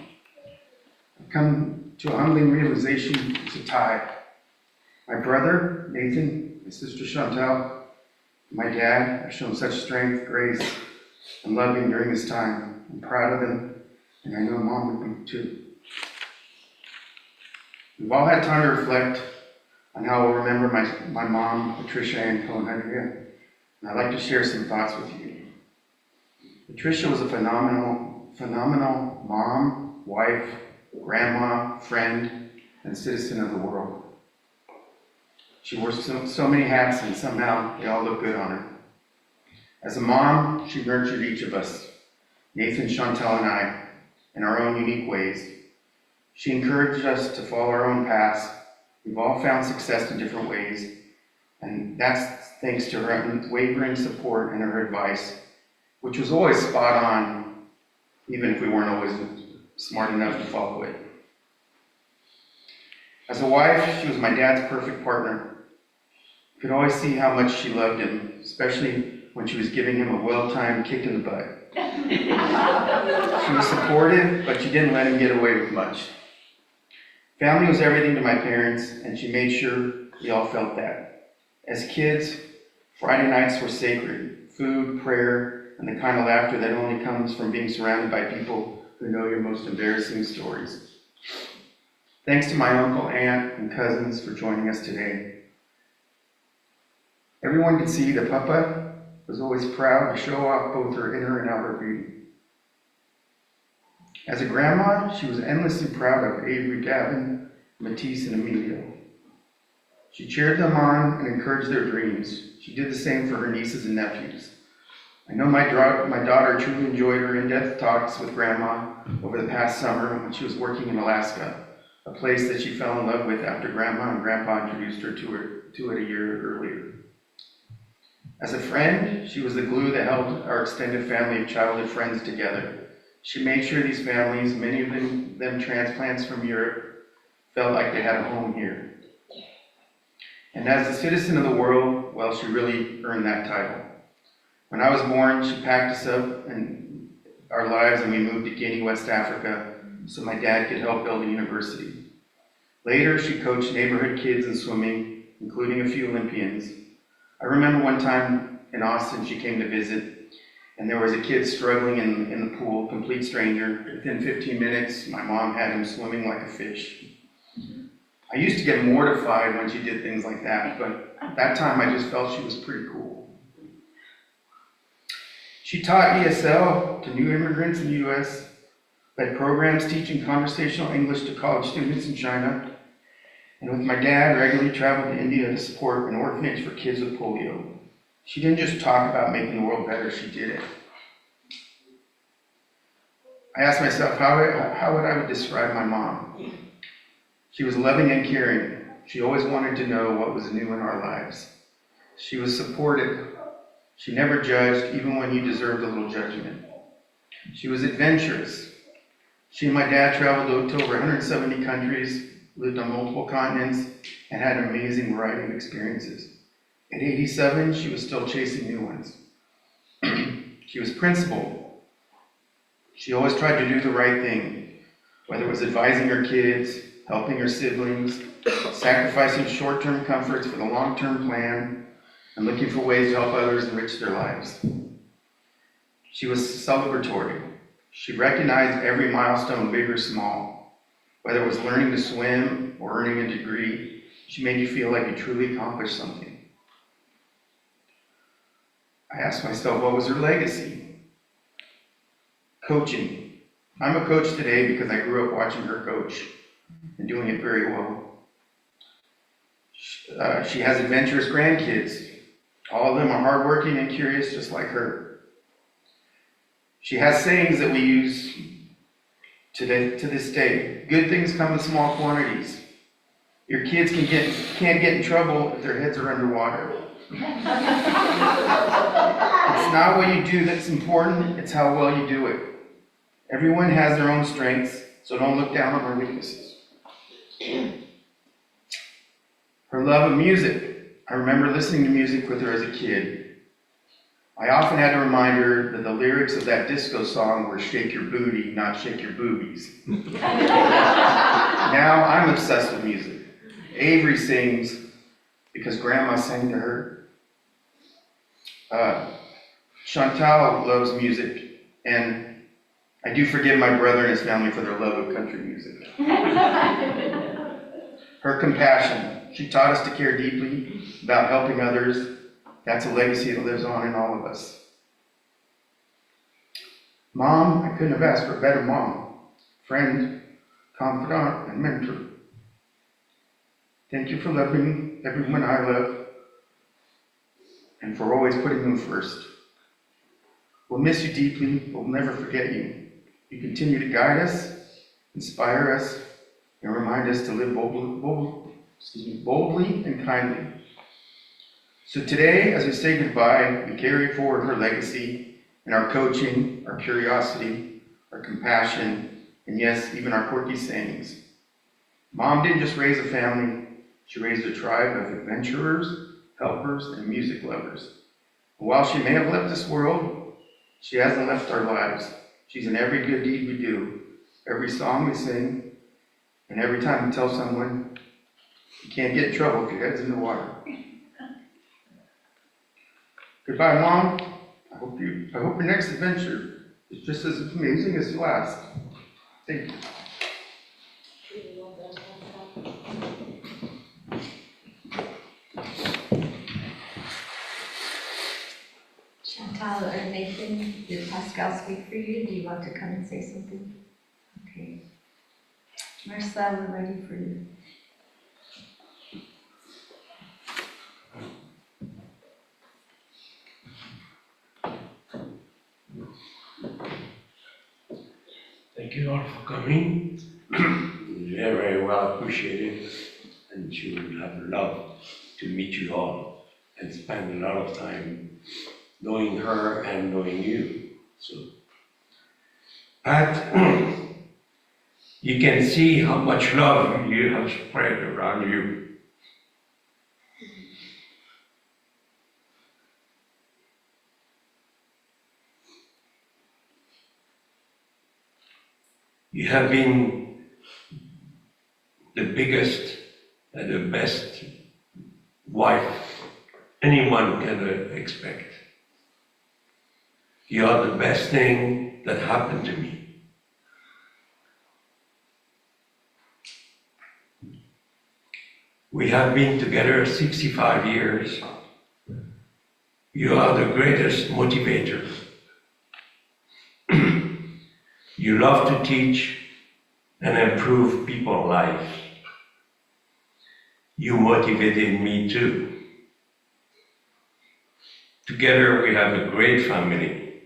I've come to a humbling realization: it's a tie. My brother, Nathan, my sister Chantal, my dad have shown such strength, grace, and loving during this time. I'm proud of them, and I know Mom would be too. We've all had time to reflect on how we'll remember my mom, Patricia, and Cohen, Hadria, and I'd like to share some thoughts with you. Patricia was a phenomenal mom, wife, grandma, friend, and citizen of the world. She wore so many hats, and somehow they all look good on her. As a mom, she nurtured each of us, Nathan, Chantal, and I, in our own unique ways. She encouraged us to follow our own paths. We've all found success in different ways, and that's thanks to her unwavering support and her advice, which was always spot on, even if we weren't always smart enough to follow it. As a wife, she was my dad's perfect partner. You could always see how much she loved him, especially when she was giving him a well-timed kick in the butt. She was supportive, but she didn't let him get away with much. Family was everything to my parents, and she made sure we all felt that. As kids, Friday nights were sacred. Food, prayer, and the kind of laughter that only comes from being surrounded by people who know your most embarrassing stories. Thanks to my uncle, aunt, and cousins for joining us today. Everyone could see that Papa was always proud to show off both her inner and outer beauty. As a grandma, she was endlessly proud of Avery, Gavin, Matisse, and Emilio. She cheered them on and encouraged their dreams. She did the same for her nieces and nephews. I know my daughter truly enjoyed her in-depth talks with Grandma over the past summer when she was working in Alaska, a place that she fell in love with after Grandma and Grandpa introduced her to it a year earlier. As a friend, she was the glue that held our extended family of childhood friends together. She made sure these families, many of them transplants from Europe, felt like they had a home here. And as a citizen of the world, well, she really earned that title. When I was born, she packed us up in our lives and we moved to Guinea, West Africa, so my dad could help build a university. Later, she coached neighborhood kids in swimming, including a few Olympians. I remember one time in Austin, she came to visit, and there was a kid struggling in the pool, complete stranger. Within 15 minutes, my mom had him swimming like a fish. I used to get mortified when she did things like that, but at that time I just felt she was pretty cool. She taught ESL to new immigrants in the US, led programs teaching conversational English to college students in China, and with my dad, regularly traveled to India to support an orphanage for kids with polio. She didn't just talk about making the world better, she did it. I asked myself how I would describe my mom. She was loving and caring. She always wanted to know what was new in our lives. She was supportive. She never judged, even when you deserved a little judgment. She was adventurous. She and my dad traveled to over 170 countries, lived on multiple continents, and had an amazing variety of experiences. At 87, she was still chasing new ones. She was principled. She always tried to do the right thing, whether it was advising her kids, helping her siblings, sacrificing short-term comforts for the long-term plan, and looking for ways to help others enrich their lives. She was celebratory. She recognized every milestone, big or small. Whether it was learning to swim or earning a degree, she made you feel like you truly accomplished something. I asked myself, what was her legacy? Coaching. I'm a coach today because I grew up watching her coach and doing it very well. She has adventurous grandkids. All of them are hardworking and curious, just like her. She has sayings that we use to this day. Good things come in small quantities. Your kids can't get in trouble if their heads are underwater. It's not what you do that's important, it's how well you do it. Everyone has their own strengths, so don't look down on her weaknesses. Her love of music. I remember listening to music with her as a kid. I often had to remind her that the lyrics of that disco song were shake your booty, not shake your boobies. Now I'm obsessed with music. Avery sings because Grandma sang to her. Chantal loves music, and I do forgive my brother and his family for their love of country music. Her compassion. She taught us to care deeply about helping others. That's a legacy that lives on in all of us. Mom, I couldn't have asked for a better mom, friend, confidant, and mentor. Thank you for loving everyone I love and for always putting them first. We'll miss you deeply, but we'll never forget you. You continue to guide us, inspire us, and remind us to live boldly and kindly. So today, as we say goodbye, we carry forward her legacy in our coaching, our curiosity, our compassion, and yes, even our quirky sayings. Mom didn't just raise a family, she raised a tribe of adventurers, helpers, and music lovers. And while she may have left this world, she hasn't left our lives. She's in every good deed we do, every song we sing, and every time we tell someone, you can't get in trouble if your head's in the water. Goodbye, Mom. I hope your next adventure is just as amazing as your last. Thank you. Chantal or Nathan, did Pascal speak for you? Do you want to come and say something? Okay. Marcel, we're ready for you. Thank you all for coming. Very, very well appreciated, and she would have loved to meet you all and spend a lot of time knowing her and knowing you. So, Pat, you can see how much love you have spread around you. You have been the biggest and the best wife anyone can expect. You are the best thing that happened to me. We have been together 65 years. You are the greatest motivator. You love to teach and improve people's lives. You motivated me too. Together we have a great family,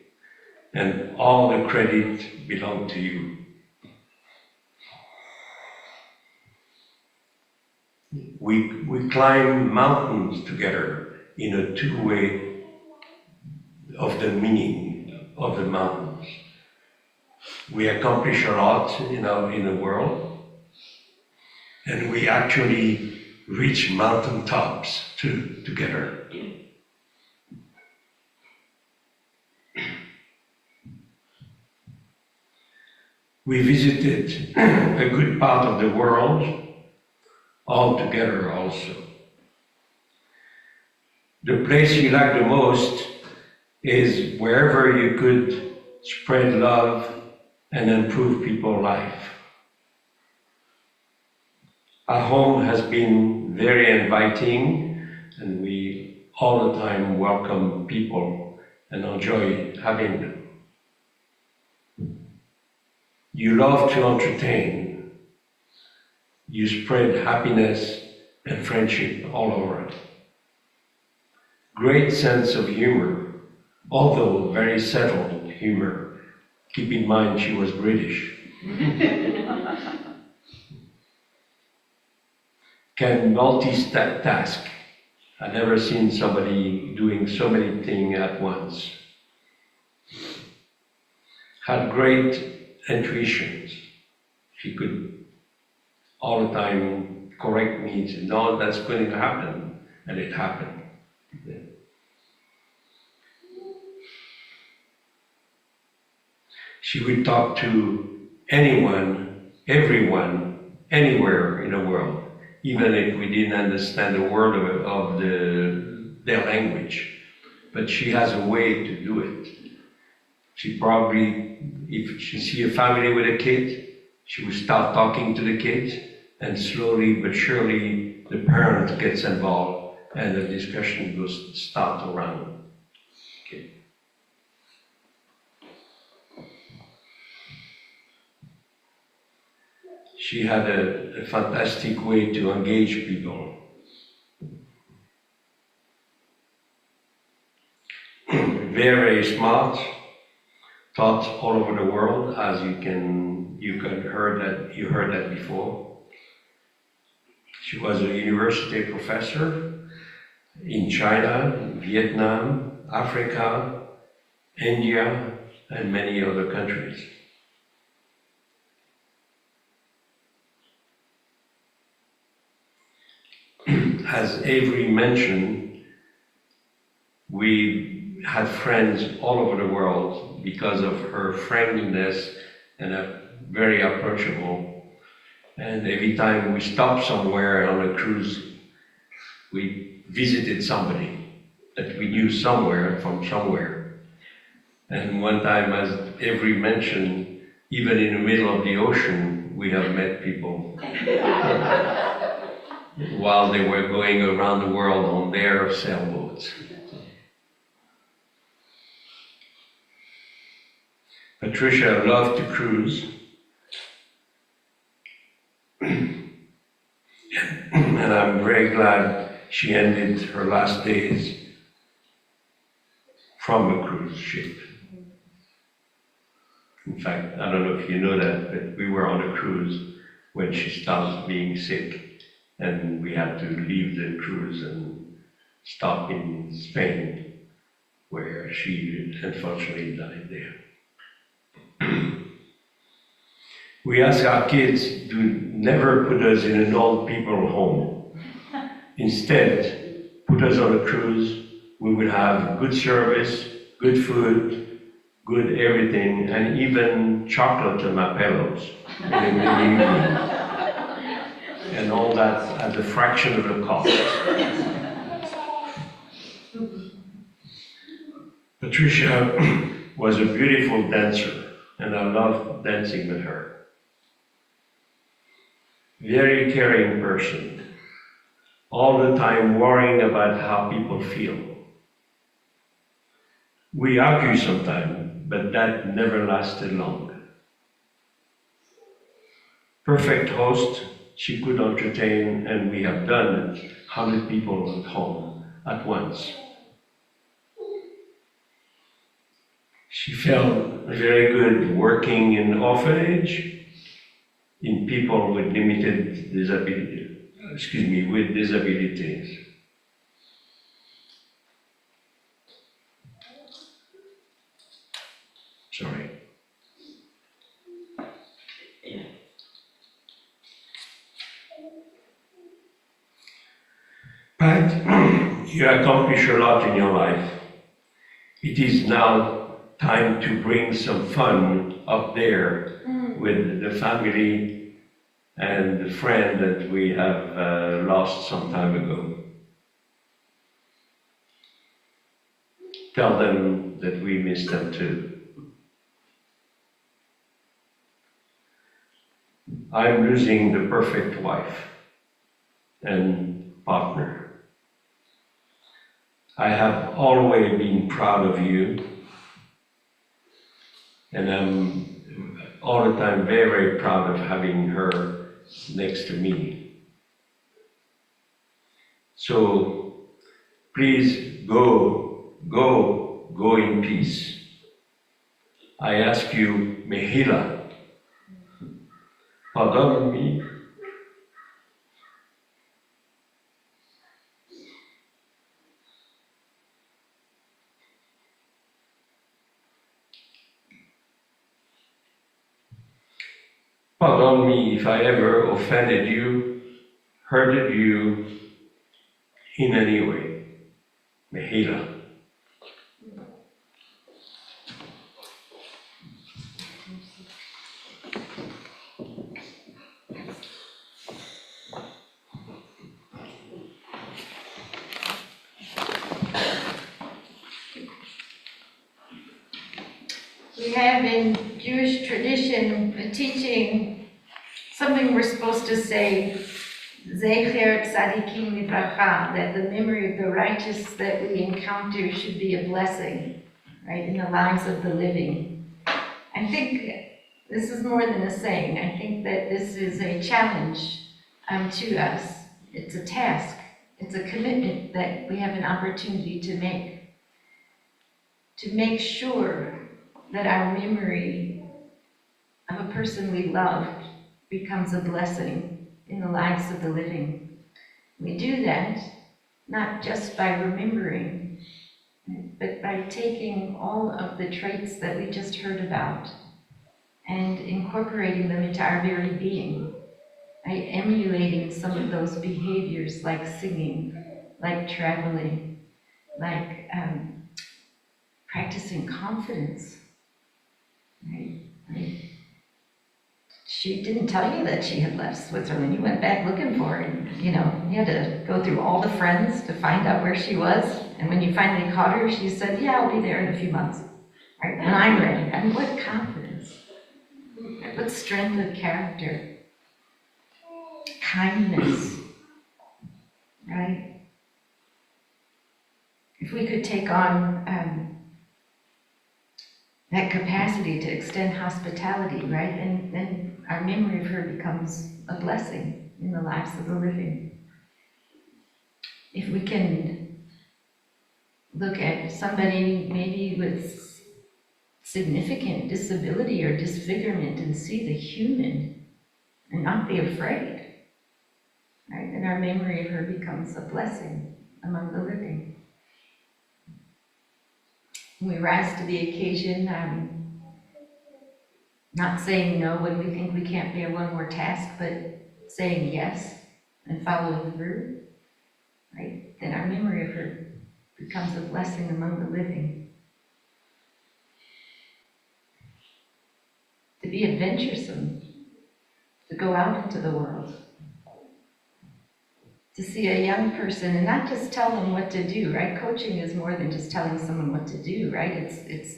and all the credit belongs to you. We climb mountains together in a two-way of the meaning of the mountains. We accomplish a lot in the world, and we actually reach mountain tops together. We visited a good part of the world all together also. The place you like the most is wherever you could spread love and improve people's life. Our home has been very inviting, and we all the time welcome people and enjoy having them. You love to entertain. You spread happiness and friendship all over. Great sense of humor, although very settled humor. Keep in mind she was British. Can multitask I've never seen somebody doing so many things at once. Had great intuitions. She could all the time correct me, say, no, that's going to happen, and it happened. Yeah. She would talk to anyone, everyone, anywhere in the world, even if we didn't understand a word of their language. But she has a way to do it. She probably, if she see a family with a kid, she would start talking to the kids, and slowly but surely the parent gets involved and the discussion goes start around. Okay. She had a fantastic way to engage people. Very, very smart, taught all over the world, as you heard that before. She was a university professor in China, Vietnam, Africa, India, and many other countries. As Avery mentioned, we had friends all over the world because of her friendliness and very approachable. And every time we stopped somewhere on a cruise, we visited somebody that we knew somewhere from somewhere. And one time, as Avery mentioned, even in the middle of the ocean, we have met people while they were going around the world on their sailboats. Patricia loved to cruise, and I'm very glad she ended her last days from a cruise ship. In fact, I don't know if you know that, but we were on a cruise when she started being sick, and we had to leave the cruise and stop in Spain, where she unfortunately died there. We ask our kids to never put us in an old people home. Instead, put us on a cruise. We would have good service, good food, good everything, and even chocolate on my pillows in the evening. And all that at a fraction of the cost. Patricia was a beautiful dancer, and I loved dancing with her. Very caring person, all the time worrying about how people feel. We argue sometimes, but that never lasted long. Perfect host, she could entertain, and we have done 100 people at home at once. She felt very good working in orphanage, in people with limited disability, with disabilities. Sorry. Pat, you accomplish a lot in your life. It is now time to bring some fun up there with the family and the friend that we have lost some time ago. Tell them that we miss them too. I'm losing the perfect wife and partner. I have always been proud of you, and I'm all the time very, very proud of having her next to me. So please go in peace. I ask you, Mehila, pardon me. Pardon me if I ever offended you, hurted you in any way. Mehila. We have in Jewish tradition a teaching, something we're supposed to say, Zecher Tzadikim Livracha, that the memory of the righteous that we encounter should be a blessing, right, in the lives of the living. I think this is more than a saying. I think that this is a challenge to us. It's a task. It's a commitment that we have an opportunity to make sure that our memory of a person we loved becomes a blessing in the lives of the living. We do that not just by remembering, but by taking all of the traits that we just heard about and incorporating them into our very being, by emulating some of those behaviors like singing, like traveling, like practicing confidence. Right? She didn't tell you that she had left Switzerland. You went back looking for her. And, you had to go through all the friends to find out where she was. And when you finally caught her, she said, "Yeah, I'll be there in a few months. Right? When I'm ready." I mean, what confidence. What strength of character. Kindness. Right? If we could take on that capacity to extend hospitality, right? And then our memory of her becomes a blessing in the lives of the living. If we can look at somebody maybe with significant disability or disfigurement and see the human and not be afraid, right? Then our memory of her becomes a blessing among the living. We rise to the occasion, not saying no when we think we can't bear one more task, but saying yes and following through, right? Then our memory of her becomes a blessing among the living. To be adventuresome, to go out into the world, to see a young person and not just tell them what to do, right? Coaching is more than just telling someone what to do, right? It's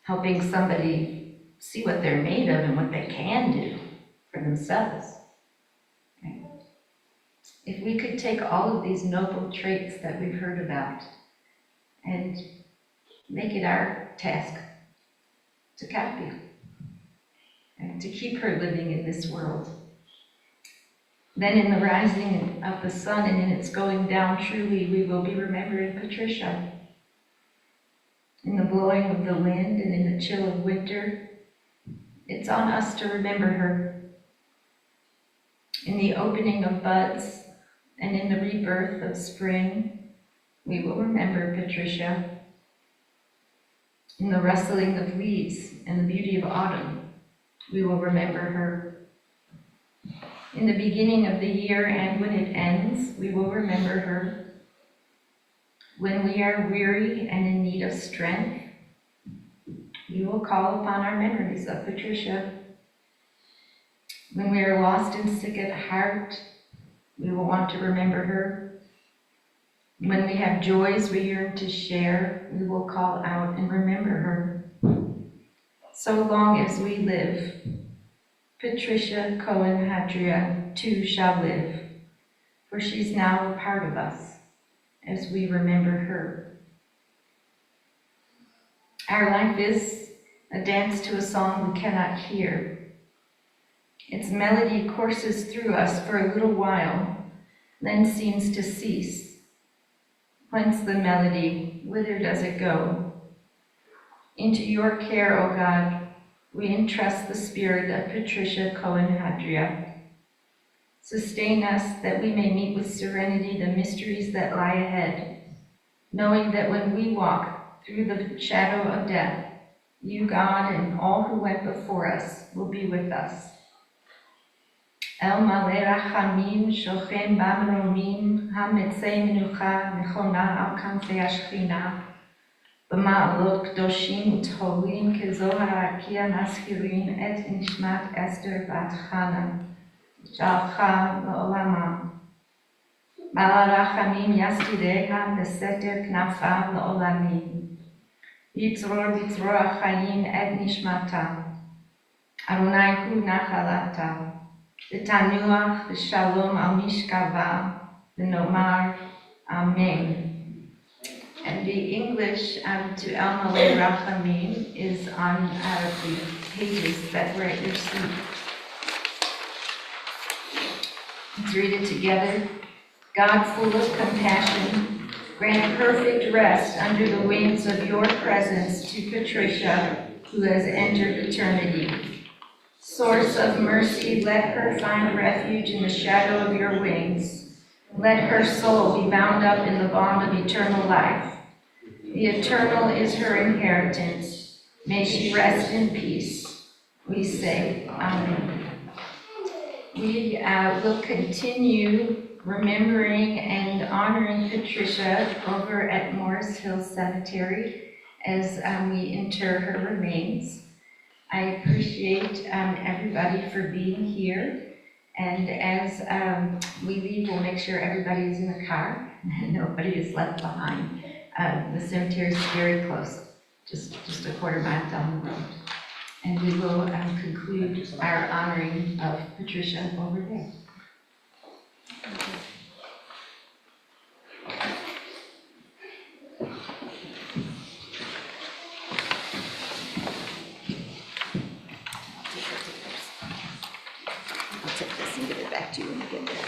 helping somebody see what they're made of and what they can do for themselves. Right? If we could take all of these noble traits that we've heard about and make it our task to copy and to keep her living in this world. Then in the rising of the sun and in its going down, truly we will be remembering Patricia. In the blowing of the wind and in the chill of winter, it's on us to remember her. In the opening of buds and in the rebirth of spring, we will remember Patricia. In the rustling of leaves and the beauty of autumn, we will remember her. In the beginning of the year and when it ends, we will remember her. When we are weary and in need of strength, we will call upon our memories of Patricia. When we are lost and sick at heart, we will want to remember her. When we have joys we yearn to share, we will call out and remember her. So long as we live, Patricia Cohen Hadria too shall live, for she's now a part of us as we remember her. Our life is a dance to a song we cannot hear. Its melody courses through us for a little while, then seems to cease. Whence the melody? Whither does it go? Into your care, O God, we entrust the spirit of Patricia Cohen Hadria. Sustain us that we may meet with serenity the mysteries that lie ahead, knowing that when we walk through the shadow of death, you, God, and all who went before us will be with us. El Malei Rachamim, Shochem Bamromim, Hametzei Menucha, Mechona Al Kanfei Ashchina, B'ma'alot Kdoshim U'Tolim, Kezohar Akia Maskirin, Et Nishmat Esther Bat Chana, Shalcha L'Olama. Malei Rachamim Yastireha, Beseter Knafav L'Olamim. Yitzror Achayim Et Nishmata. Adonai Hu Nachalata. V'tanuach v'shalom al mishkava v'nomar Amen. And the English to El Malei Rachamim is on the pages that were at your seat. Let's read it together. God, full of compassion, grant perfect rest under the wings of your presence to Patricia, who has entered eternity. Source of mercy, let her find refuge in the shadow of your wings. Let her soul be bound up in the bond of eternal life. The eternal is her inheritance. May she rest in peace. We say, Amen. We will continue remembering and honoring Patricia over at Morris Hill Cemetery as we inter her remains. I appreciate everybody for being here, and as we leave, we'll make sure everybody is in the car and nobody is left behind. The cemetery is very close, just a quarter mile down the road. And we will conclude our honoring of Patricia over there. I'll take this and give it back to you when you get there.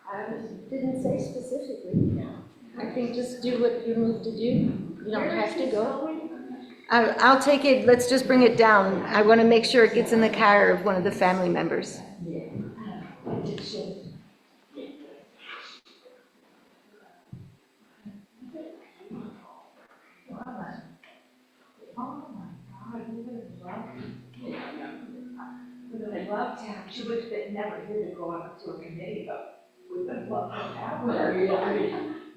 I didn't say specifically. I think just do what you're moved to do. You don't have to go. I'll take it, let's just bring it down. I want to make sure it gets in the car of one of the family members. I'd love to have, she would have been never here to go up to a committee, but we would love to have her.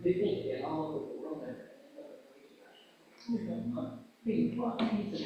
They think it all over the world. He just